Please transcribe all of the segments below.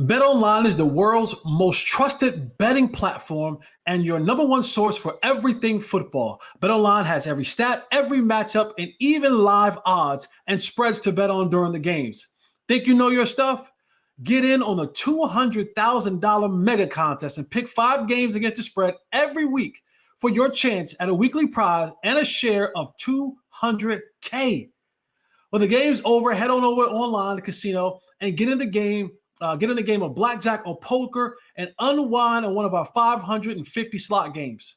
BetOnline is the world's most trusted betting platform and your number one source for everything football. BetOnline has every stat, every matchup, and even live odds and spreads to bet on during the games. Think you know your stuff? Get in on the $200,000 mega contest and pick 5 games against the spread every week for your chance at a weekly prize and a share of $200K. When the game's over, head on over online to the casino and get in the game of blackjack or poker and unwind on one of our 550 slot games.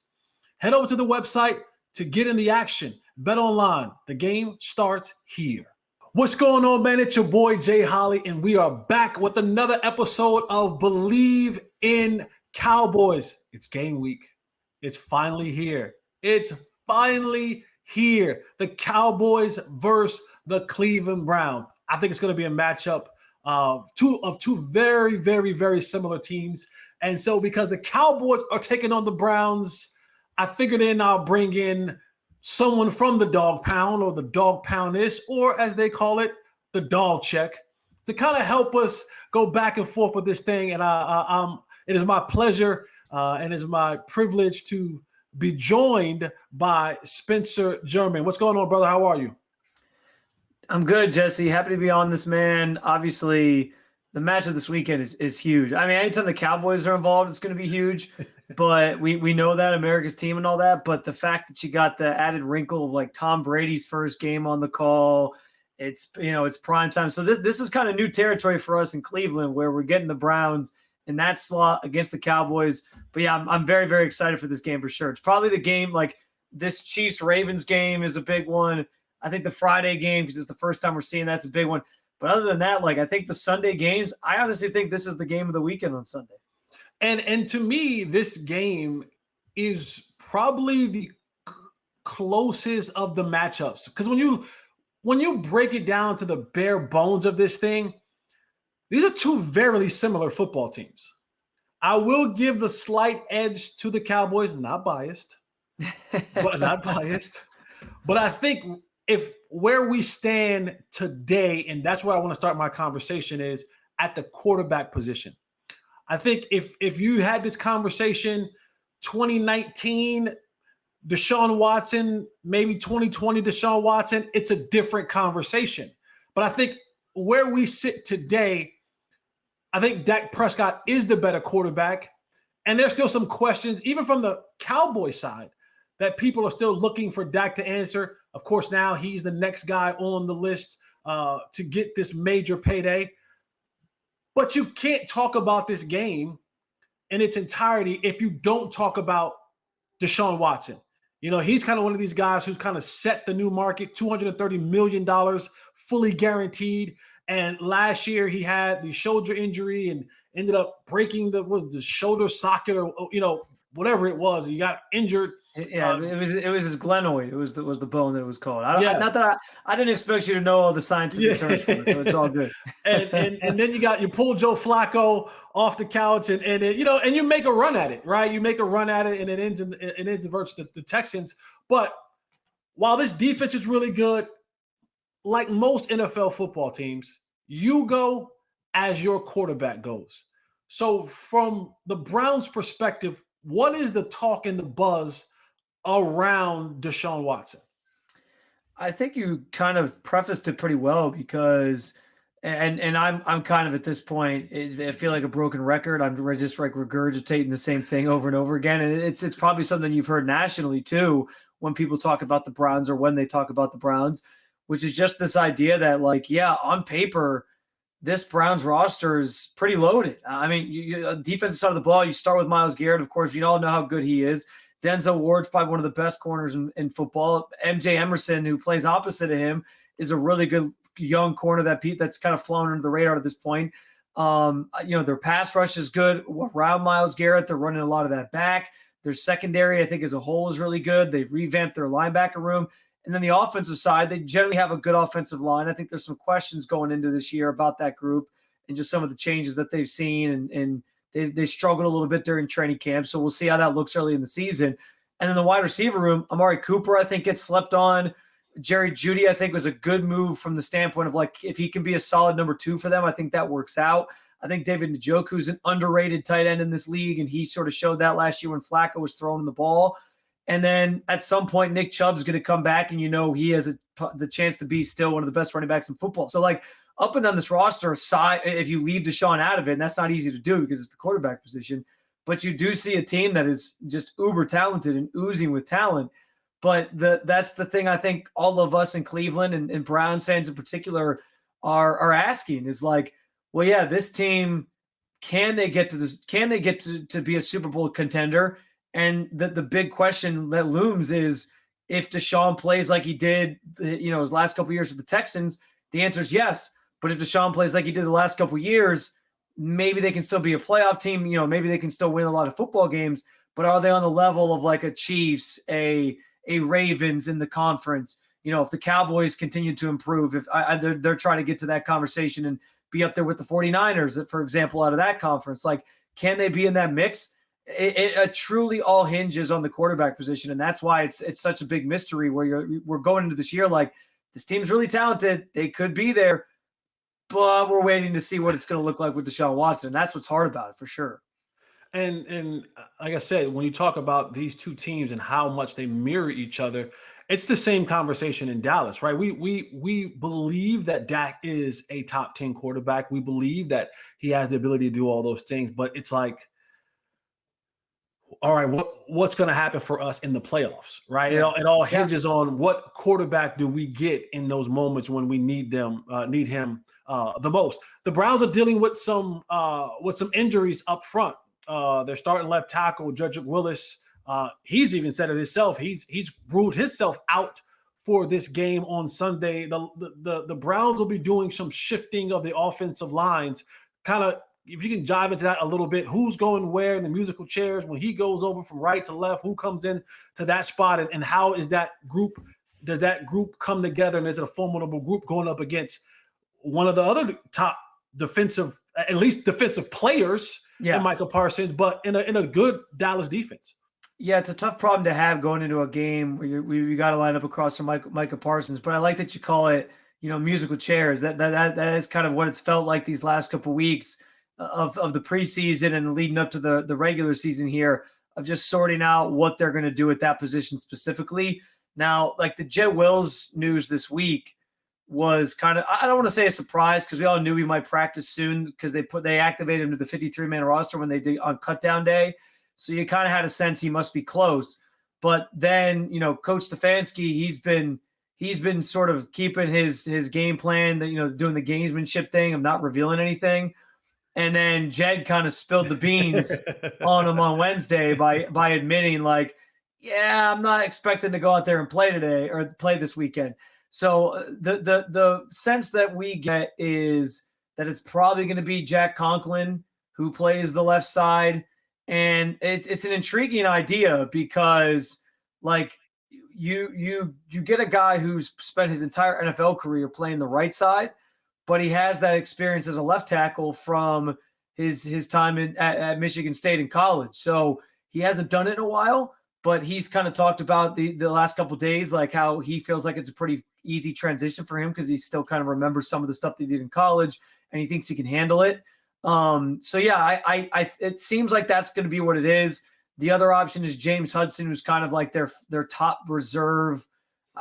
Head over to the website to get in the action. Bet online. The game starts here. What's going on, man? It's your boy Jay Holly, and we are back with another episode of Bleav in Cowboys. It's game week. It's finally here. It's finally here. The Cowboys versus the Cleveland Browns. I think it's going to be a matchup of two very, very, very similar teams. And so because the Cowboys are taking on the Browns, I figured I'll bring in someone from the Dog Pound or the Dog Poundist, or as they call it, the Dawg Check, to kind of help us go back and forth with this thing. And it is my pleasure and it is my privilege to be joined by Spencer German. What's going on, brother? How are you? I'm good, Jesse. Happy to be on this, man. Obviously, the matchup this weekend is huge. I mean, anytime the Cowboys are involved, it's going to be huge. But we know that, America's team and all that. But the fact that you got the added wrinkle of like Tom Brady's first game on the call, it's prime time. So this is kind of new territory for us in Cleveland, where we're getting the Browns in that slot against the Cowboys. But yeah, I'm very, very excited for this game for sure. It's probably the game, like this Chiefs-Ravens game is a big one. I think the Friday game, because it's the first time we're seeing that's a big one. But other than that, like I think the Sunday games, I honestly think this is the game of the weekend on Sunday. And to me, this game is probably the closest of the matchups. Because when you break it down to the bare bones of this thing, these are two very similar football teams. I will give the slight edge to the Cowboys, not biased. But I think if where we stand today, and that's where I want to start my conversation, is at the quarterback position. I think if you had this conversation 2019, Deshaun Watson, maybe 2020 Deshaun Watson, it's a different conversation. But I think where we sit today, I think Dak Prescott is the better quarterback. And there's still some questions, even from the Cowboys side, that people are still looking for Dak to answer. Of course, now he's the next guy on the list to get this major payday. But you can't talk about this game in its entirety if you don't talk about Deshaun Watson. You know, he's kind of one of these guys who's kind of set the new market, $230 million fully guaranteed. And last year he had the shoulder injury and ended up breaking the shoulder socket or whatever it was. He got injured. Yeah, it was his glenoid. It was the bone that it was called. I didn't expect you to know all the scientific terms for it, so it's all good. and then you pull Joe Flacco off the couch and you make a run at it, right? You make a run at it and it ends versus the Texans. But while this defense is really good, like most NFL football teams, you go as your quarterback goes. So from the Browns' perspective, what is the talk and the buzz around Deshaun Watson? I think you kind of prefaced it pretty well because, and I'm kind of at this point, I feel like a broken record. I'm just like regurgitating the same thing over and over again. And it's probably something you've heard nationally too, when people talk about the Browns or when they talk about the Browns, which is just this idea that like, yeah, on paper, this Browns roster is pretty loaded. I mean, defensive side of the ball, you start with Myles Garrett. Of course, you all know how good he is. Denzel Ward's probably one of the best corners in football. MJ Emerson, who plays opposite of him, is a really good young corner that's kind of flown under the radar at this point. Their pass rush is good around Myles Garrett. They're running a lot of that back. Their secondary, I think, as a whole is really good. They've revamped their linebacker room. And then the offensive side, they generally have a good offensive line. I think there's some questions going into this year about that group and just some of the changes that they've seen. And they struggled a little bit during training camp. So we'll see how that looks early in the season. And then the wide receiver room, Amari Cooper, I think, gets slept on. Jerry Jeudy, I think, was a good move from the standpoint of like if he can be a solid number 2 for them, I think that works out. I think David Njoku's an underrated tight end in this league, and he sort of showed that last year when Flacco was throwing the ball. And then at some point, Nick Chubb's going to come back, and he has the chance to be still one of the best running backs in football. So, like, up and down this roster, aside, if you leave Deshaun out of it, and that's not easy to do because it's the quarterback position, but you do see a team that is just uber talented and oozing with talent. But that's the thing I think all of us in Cleveland and Browns fans in particular are asking is like, well, yeah, this team, can they get to this? Can they get to be a Super Bowl contender? And the big question that looms is if Deshaun plays like he did, his last couple of years with the Texans, the answer is yes. But if Deshaun plays like he did the last couple of years, maybe they can still be a playoff team. Maybe they can still win a lot of football games. But are they on the level of like a Chiefs, a Ravens in the conference? If the Cowboys continue to improve, if they're trying to get to that conversation and be up there with the 49ers, for example, out of that conference, like, can they be in that mix? It truly all hinges on the quarterback position. And that's why it's such a big mystery where we're going into this year like, this team's really talented. They could be there, but we're waiting to see what it's going to look like with Deshaun Watson. That's what's hard about it, for sure. And like I said, when you talk about these two teams and how much they mirror each other, it's the same conversation in Dallas, right? We believe that Dak is a top 10 quarterback. We believe that he has the ability to do all those things, but it's like, all right, what's going to happen for us in the playoffs, right? Yeah. It all hinges on what quarterback do we get in those moments when we need him the most. The Browns are dealing with some injuries up front. Their starting left tackle, Jedrick Willis, he's even said it himself. He's ruled himself out for this game on Sunday. The Browns will be doing some shifting of the offensive lines, kind of. If you can dive into that a little bit, who's going where in the musical chairs when he goes over from right to left, who comes in to that spot, and how is that group? Does that group come together, and is it a formidable group going up against one of the other top defensive players in Micah Parsons, but in a good Dallas defense? Yeah, it's a tough problem to have going into a game where you got to line up across from Micah Parsons. But I like that you call it, musical chairs. That is kind of what it's felt like these last couple of weeks of the preseason and leading up to the regular season here, of just sorting out what they're going to do at that position specifically. Now, like the Jet Wills news this week was kind of, I don't want to say a surprise because we all knew he might practice soon because they activated him to the 53-man roster when they did on cutdown day. So you kind of had a sense he must be close. But then, Coach Stefanski, he's been sort of keeping his game plan, doing the gamesmanship thing of not revealing anything. And then Jed kind of spilled the beans on him on Wednesday by admitting, like, yeah, I'm not expecting to go out there and play today or play this weekend. So the sense that we get is that it's probably going to be Jack Conklin who plays the left side. And it's an intriguing idea because, like, you get a guy who's spent his entire NFL career playing the right side, but he has that experience as a left tackle from his time at Michigan State in college. So he hasn't done it in a while, but he's kind of talked about the last couple of days, like how he feels like it's a pretty easy transition for him because he still kind of remembers some of the stuff they did in college and he thinks he can handle it. So yeah, it seems like that's going to be what it is. The other option is James Hudson, who's kind of like their top reserve.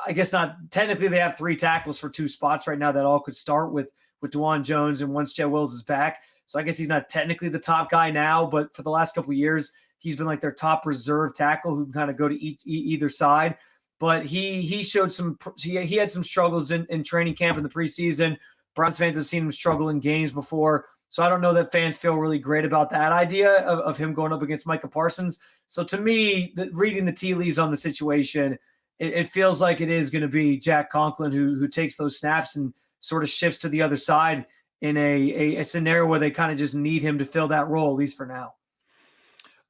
I guess not technically. They have 3 tackles for 2 spots right now that all could start with DeJuan Jones and once Jet Wills is back. So I guess he's not technically the top guy now, but for the last couple of years, he's been like their top reserve tackle who can kind of go to either side. But he showed he had some struggles in training camp in the preseason. Browns fans have seen him struggle in games before. So I don't know that fans feel really great about that idea of him going up against Micah Parsons. So to me, reading the tea leaves on the situation, it feels like it is going to be Jack Conklin who takes those snaps and sort of shifts to the other side in a scenario where they kind of just need him to fill that role, at least for now.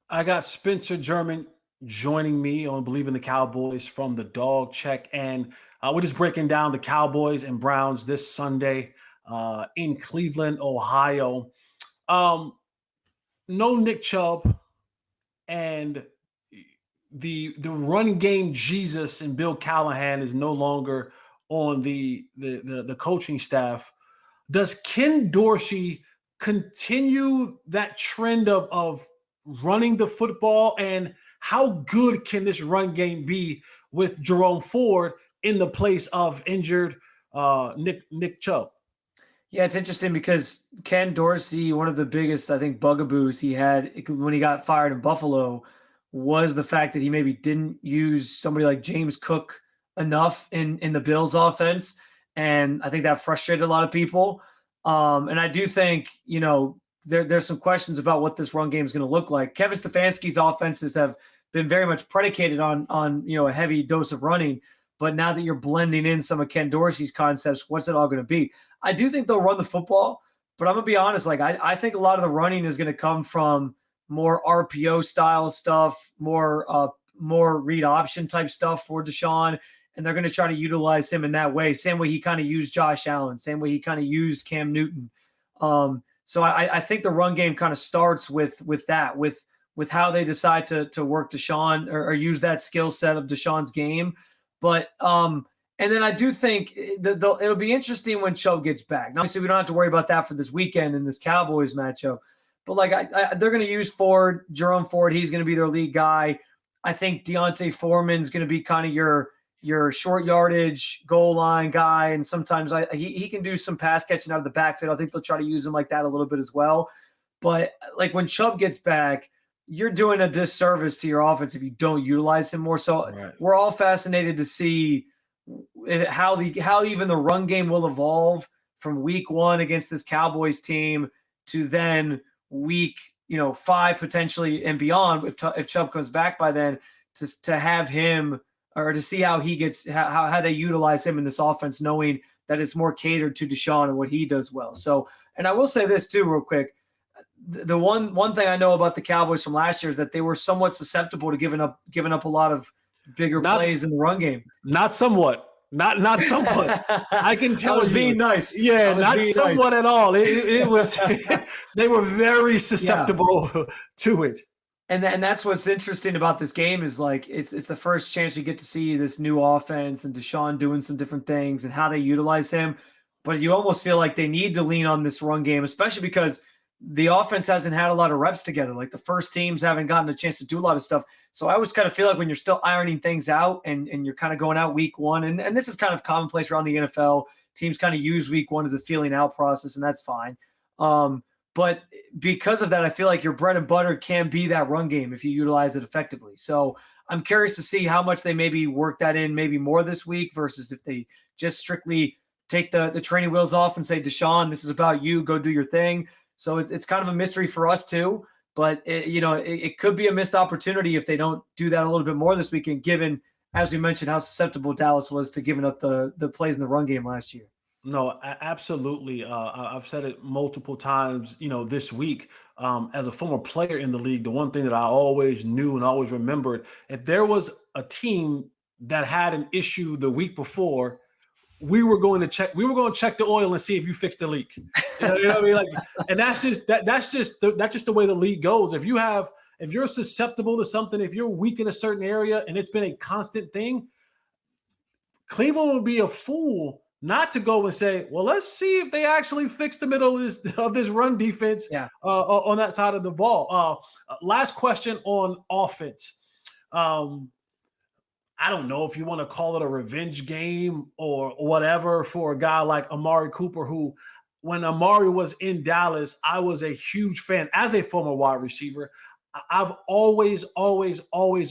I got Spencer German joining me on Bleav in the Cowboys from the Dawg Check. And we're just breaking down the Cowboys and Browns this Sunday in Cleveland, Ohio. No Nick Chubb, and the run game Jesus and Bill Callahan is no longer on the coaching staff. Does Ken Dorsey continue that trend of running the football? And how good can this run game be with Jerome Ford in the place of injured Nick Chubb? Yeah, it's interesting because Ken Dorsey, one of the biggest, I think, bugaboos he had when he got fired in Buffalo was the fact that he maybe didn't use somebody like James Cook enough in the Bills offense. And I think that frustrated a lot of people. And I do think, there's some questions about what this run game is going to look like. Kevin Stefanski's offenses have been very much predicated on a heavy dose of running. But now that you're blending in some of Ken Dorsey's concepts, what's it all going to be? I do think they'll run the football, but I'm going to be honest. Like, I think a lot of the running is going to come from more RPO style stuff, more read option type stuff for Deshaun. And they're going to try to utilize him in that way. Same way he kind of used Josh Allen, same way he kind of used Cam Newton. So I think the run game kind of starts with that, with how they decide to work Deshaun or use that skill set of Deshaun's game. But and then I do think it'll be interesting when Chubb gets back. Now, obviously, we don't have to worry about that for this weekend in this Cowboys matchup. But they're going to use Ford, Jerome Ford. He's going to be their lead guy. I think Deontay Foreman's going to be kind of your short yardage goal line guy, and sometimes he can do some pass catching out of the backfield. I think they'll try to use him like that a little bit as well. But like when Chubb gets back, you're doing a disservice to your offense if you don't utilize him more. So We're all fascinated to see how even the run game will evolve from week 1 against this Cowboys team to then week 5 potentially and beyond if Chubb comes back by then to have him or to see how he gets how they utilize him in this offense, knowing that it's more catered to Deshaun and what he does well. So, and I will say this too, real quick. The one thing I know about the Cowboys from last year is that they were somewhat susceptible to giving up a lot of bigger plays in the run game. Not somewhat. Not somewhat. I can tell I was you. Being nice. Yeah, not somewhat nice. At all. It was. They were very susceptible to it. And that's what's interesting about this game is like it's the first chance we get to see this new offense and Deshaun doing some different things and how they utilize him. But you almost feel like they need to lean on this run game, especially because the offense hasn't had a lot of reps together. Like the first teams haven't gotten a chance to do a lot of stuff. So I always kind of feel like when you're still ironing things out and you're kind of going out week 1, and this is kind of commonplace around the NFL, teams kind of use week 1 as a feeling out process, and that's fine. But because of that, I feel like your bread and butter can be that run game if you utilize it effectively. So I'm curious to see how much they maybe work that in maybe more this week versus if they just strictly take the training wheels off and say, Deshaun, this is about you, go do your thing. So it's kind of a mystery for us too, but it could be a missed opportunity if they don't do that a little bit more this weekend, given, as we mentioned, how susceptible Dallas was to giving up the plays in the run game last year. No, absolutely. I've said it multiple times, this week, as a former player in the league, the one thing that I always knew and always remembered, if there was a team that had an issue the week before, we were going to check the oil and see if you fixed the leak. You know what I mean? Like, and that's just the way the league goes. If you're susceptible to something, if you're weak in a certain area and it's been a constant thing, Cleveland would be a fool not to go and say, well, let's see if they actually fix the middle of this run defense on that side of the ball. Last question on offense. I don't know if you want to call it a revenge game or whatever for a guy like Amari Cooper, who, when Amari was in Dallas, I was a huge fan as a former wide receiver. I've always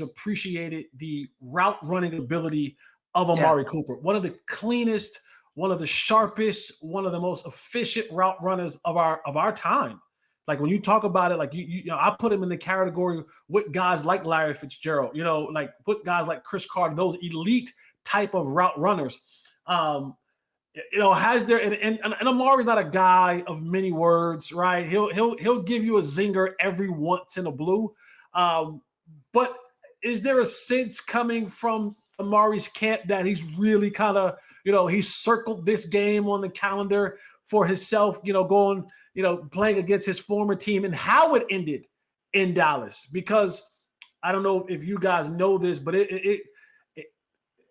appreciated the route running ability of Amari Cooper. One of the cleanest, one of the sharpest, one of the most efficient route runners of our time. Like when you talk about it, like I put him in the category with guys like Larry Fitzgerald, like put guys like Chris Carter, those elite type of route runners. Has there and Amari's not a guy of many words, right? He'll give you a zinger every once in a blue. But is there a sense coming from Amari's camp that he's really kind of, he's circled this game on the calendar for himself, going, playing against his former team and how it ended in Dallas? Because I don't know if you guys know this, but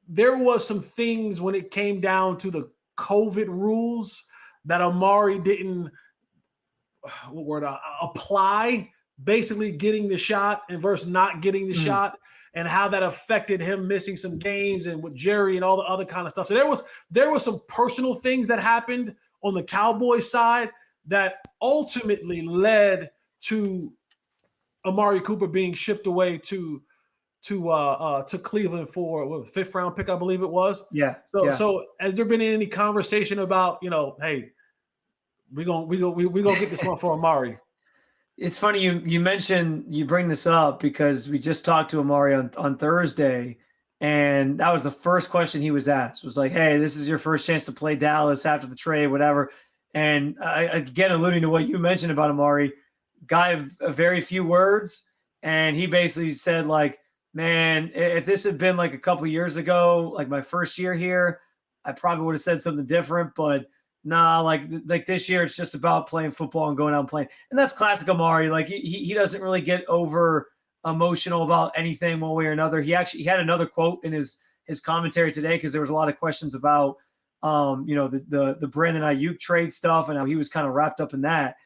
there was some things when it came down to the COVID rules that Amari didn't what word, apply basically getting the shot and versus not getting the shot, and how that affected him missing some games and with Jerry and all the other kind of stuff. So there was some personal things that happened on the Cowboys side that ultimately led to Amari Cooper being shipped away to Cleveland for what, 5th round pick, I Bleav it was. Yeah. So has there been any conversation about, hey, we gonna get this one for Amari? It's funny you bring this up because we just talked to Amari on Thursday, and that was the first question he was asked. Was like, hey, this is your first chance to play Dallas after the trade, whatever. And again, alluding to what you mentioned about Amari, guy of very few words, and he basically said, like, man, if this had been like a couple years ago, like my first year here, I probably would have said something different, but nah, like this year, it's just about playing football and going out and playing. And that's classic Amari. Like he doesn't really get over emotional about anything one way or another. He had another quote in his commentary today, because there was a lot of questions about, the Brandon Ayuk trade stuff and how he was kind of wrapped up in that.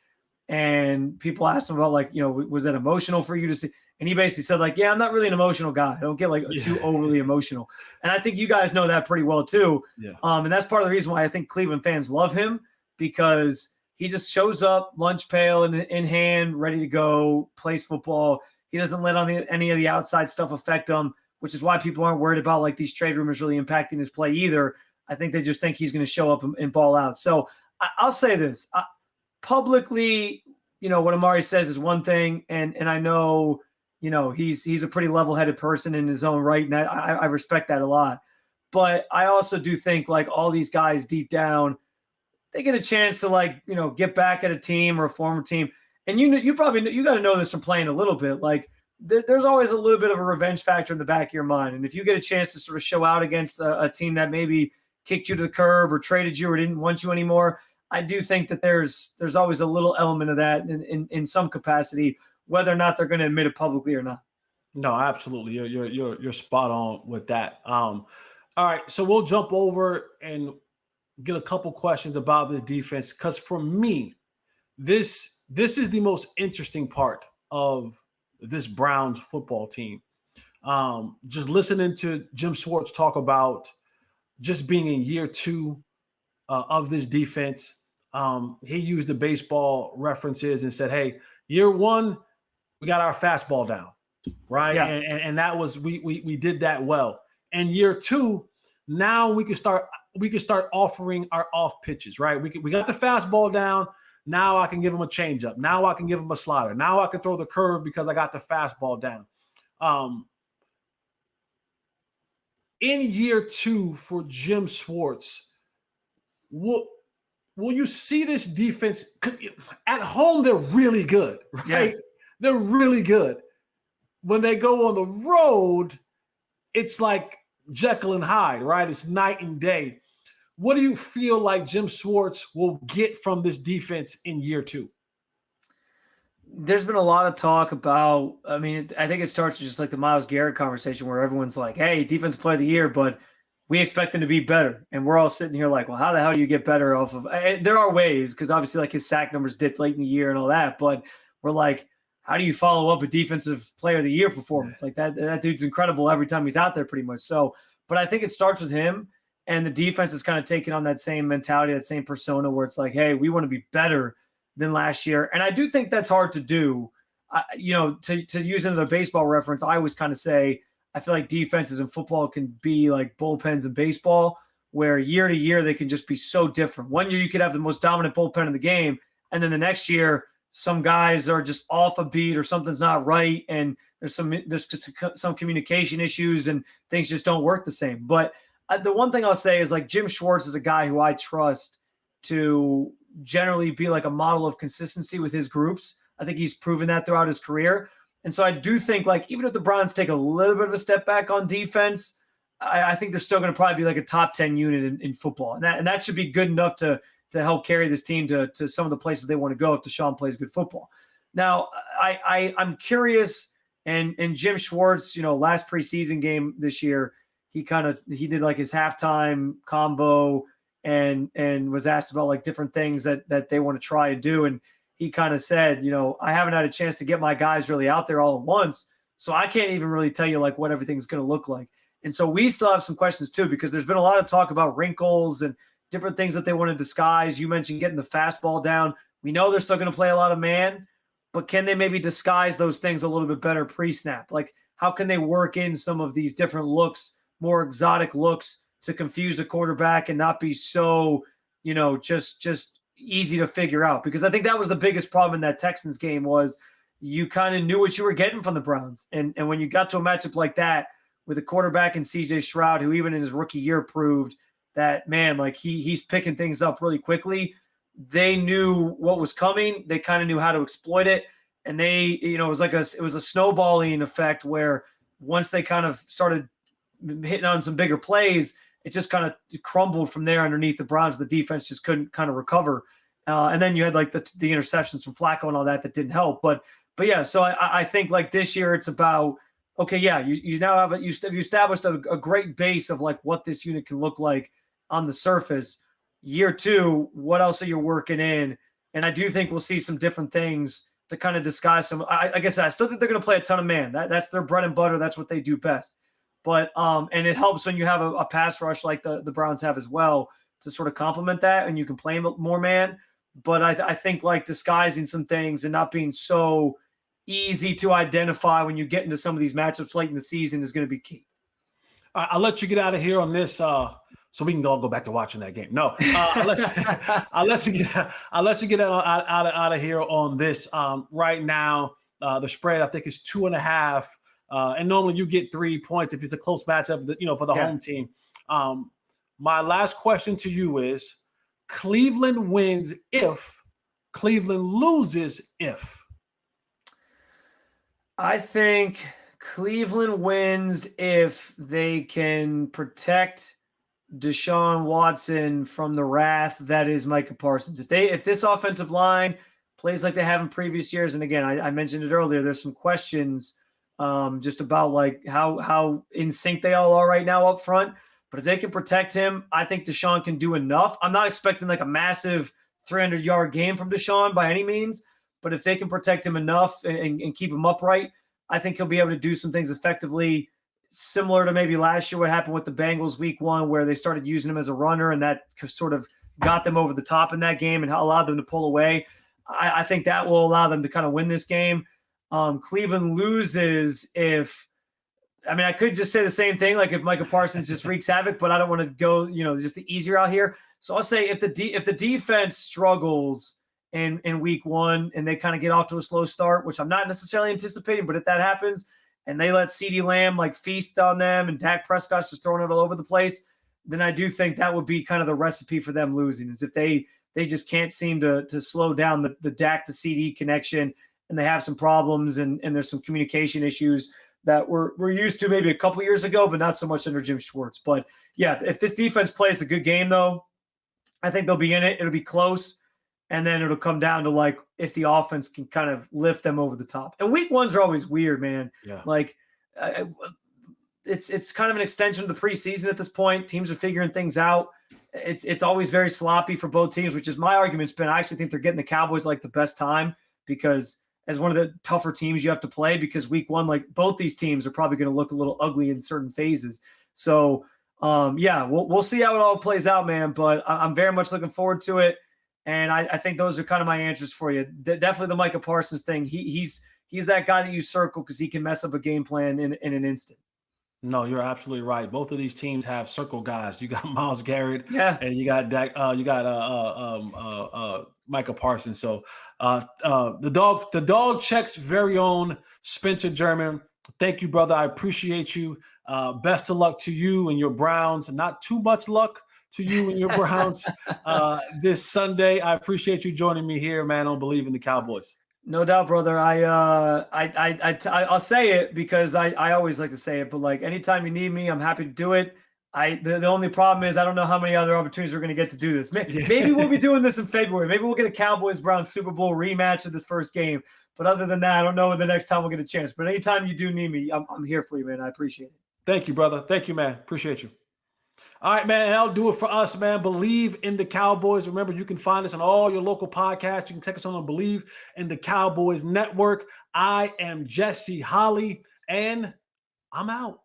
And people asked him about, like, was that emotional for you to see? And he basically said, like, yeah, I'm not really an emotional guy. I don't get too overly emotional. And I think you guys know that pretty well too. Yeah. And that's part of the reason why I think Cleveland fans love him, because he just shows up, lunch pail in hand, ready to go, plays football. He doesn't let any of the outside stuff affect him, which is why people aren't worried about like these trade rumors really impacting his play either. I think they just think he's going to show up and ball out. So I'll say this publicly, what Amari says is one thing. And I know, he's a pretty level-headed person in his own right, and I respect that a lot. But I also do think, like, all these guys deep down, they get a chance to, get back at a team or a former team. And you probably you got to know this from playing a little bit. Like, there's always a little bit of a revenge factor in the back of your mind. And if you get a chance to sort of show out against a team that maybe kicked you to the curb or traded you or didn't want you anymore, I do think that there's always a little element of that in some capacity, whether or not they're going to admit it publicly or not. No, absolutely. You're spot on with that. All right. So we'll jump over and get a couple questions about this defense. Cause for me, this is the most interesting part of this Browns football team. Just listening to Jim Schwartz talk about just being in year 2 of this defense. He used the baseball references and said, hey, year 1, we got our fastball down, right? Yeah. And that was we did that well. And year 2, now we can start offering our off pitches, right? We got the fastball down. Now I can give him a changeup. Now I can give him a slider. Now I can throw the curve because I got the fastball down. In year 2 for Jim Schwartz, will you see this defense? Because at home they're really good, right? Yeah. They're really good. When they go on the road, it's like Jekyll and Hyde, right? It's night and day. What do you feel like Jim Schwartz will get from this defense in year 2? There's been a lot of talk about, I think it starts just like the Myles Garrett conversation where everyone's like, hey, defensive player of the year, but we expect them to be better. And we're all sitting here like, well, how the hell do you get better off of – there are ways, because obviously like his sack numbers dipped late in the year and all that, but we're like, how do you follow up a defensive player of the year performance? Like that dude's incredible every time he's out there pretty much. So, but I think it starts with him, and the defense is kind of taking on that same mentality, that same persona where it's like, hey, we want to be better than last year. And I do think that's hard to do. To use another baseball reference, I always kind of say, I feel like defenses in football can be like bullpens in baseball, where year to year they can just be so different. One year you could have the most dominant bullpen in the game, and then the next year some guys are just off a beat or something's not right, and there's some communication issues and things just don't work the same. But the one thing I'll say is, like, Jim Schwartz is a guy who I trust to generally be like a model of consistency with his groups. I think he's proven that throughout his career. And so I do think, like, even if the Browns take a little bit of a step back on defense, I think they're still going to probably be like a top 10 unit in football. And that should be good enough to help carry this team to some of the places they want to go if Deshaun plays good football. Now, I'm curious, and Jim Schwartz, last preseason game this year, he did like his halftime convo and was asked about like different things that they want to try and do. And he kind of said, I haven't had a chance to get my guys really out there all at once. So I can't even really tell you like what everything's going to look like. And so we still have some questions too, because there's been a lot of talk about wrinkles and different things that they want to disguise. You mentioned getting the fastball down. We know they're still going to play a lot of man, but can they maybe disguise those things a little bit better pre-snap? Like, how can they work in some of these different looks, more exotic looks, to confuse the quarterback and not be so, just easy to figure out? Because I think that was the biggest problem in that Texans game, was you kind of knew what you were getting from the Browns. And when you got to a matchup like that with a quarterback in CJ Stroud, who even in his rookie year proved that, man, like he's picking things up really quickly. They knew what was coming. They kind of knew how to exploit it. And they, it was a snowballing effect where once they kind of started hitting on some bigger plays, it just kind of crumbled from there underneath the Browns. The defense just couldn't kind of recover. And then you had like the interceptions from Flacco and all that didn't help. But yeah, so I think like this year it's about, okay, yeah, you now have you established a great base of like what this unit can look like on the surface. Year two, what else are you working in? And I do think we'll see some different things to kind of disguise some. Like I said, I still think they're going to play a ton of man. That's their bread and butter. That's what they do best. But and it helps when you have a pass rush like the Browns have as well to sort of complement that, and you can play more man. But I think like disguising some things and not being so easy to identify when you get into some of these matchups late in the season is going to be key. I'll let you get out of here on this, so we can all go back to watching that game. No, I'll let you get out of here on this. Right now, the spread I think is 2.5, and normally you get 3 points if it's a close matchup, for the home team. My last question to you is: Cleveland wins if, Cleveland loses if. I think Cleveland wins if they can protect Deshaun Watson from the wrath that is Micah Parsons. If this offensive line plays like they have in previous years, and again, I mentioned it earlier, there's some questions just about like how in sync they all are right now up front. But if they can protect him, I think Deshaun can do enough. I'm not expecting like a massive 300-yard game from Deshaun by any means, but if they can protect him enough and keep him upright, I think he'll be able to do some things effectively, similar to maybe last year what happened with the Bengals week 1, where they started using him as a runner, and that sort of got them over the top in that game and allowed them to pull away. I think that will allow them to kind of win this game. Cleveland loses if – I could just say the same thing, like if Micah Parsons just wreaks havoc, but I don't want to go, just the easier out here. So I'll say if the defense struggles in week 1 and they kind of get off to a slow start, which I'm not necessarily anticipating, but if that happens and they let CeeDee Lamb like feast on them and Dak Prescott's just throwing it all over the place, then I do think that would be kind of the recipe for them losing, is if they just can't seem to slow down the Dak to CeeDee connection, and they have some problems and there's some communication issues that we're used to maybe a couple years ago, but not so much under Jim Schwartz. But yeah, if this defense plays a good game though, I think they'll be in it. It'll be close. And then it'll come down to like if the offense can kind of lift them over the top. And week 1s are always weird, man. Yeah. Like it's kind of an extension of the preseason at this point. Teams are figuring things out. It's always very sloppy for both teams, which is my argument's been. I actually think they're getting the Cowboys like the best time, because as one of the tougher teams you have to play, because week 1, like both these teams are probably going to look a little ugly in certain phases. So we'll see how it all plays out, man. But I'm very much looking forward to it. And I think those are kind of my answers for you. Definitely the Micah Parsons thing. He's that guy that you circle because he can mess up a game plan in an instant. No, you're absolutely right. Both of these teams have circle guys. You got Myles Garrett, and you got Dak. You got Micah Parsons. So the Dawg Check's very own Spencer German. Thank you, brother. I appreciate you. Best of luck to you and your Browns. Not too much luck to you and your Browns this Sunday. I appreciate you joining me here, man, on Bleav in the Cowboys. No doubt, brother. I'll say it because I always like to say it, but like anytime you need me, I'm happy to do it. The only problem is I don't know how many other opportunities we're going to get to do this. Maybe we'll be doing this in February. Maybe we'll get a Cowboys-Browns Super Bowl rematch of this first game. But other than that, I don't know when the next time we'll get a chance. But anytime you do need me, I'm here for you, man. I appreciate it. Thank you, brother. Thank you, man. Appreciate you. All right, man. That'll do it for us, man. Bleav in the Cowboys. Remember, you can find us on all your local podcasts. You can check us on Bleav in the Cowboys Network. I am Jesse Holly, and I'm out.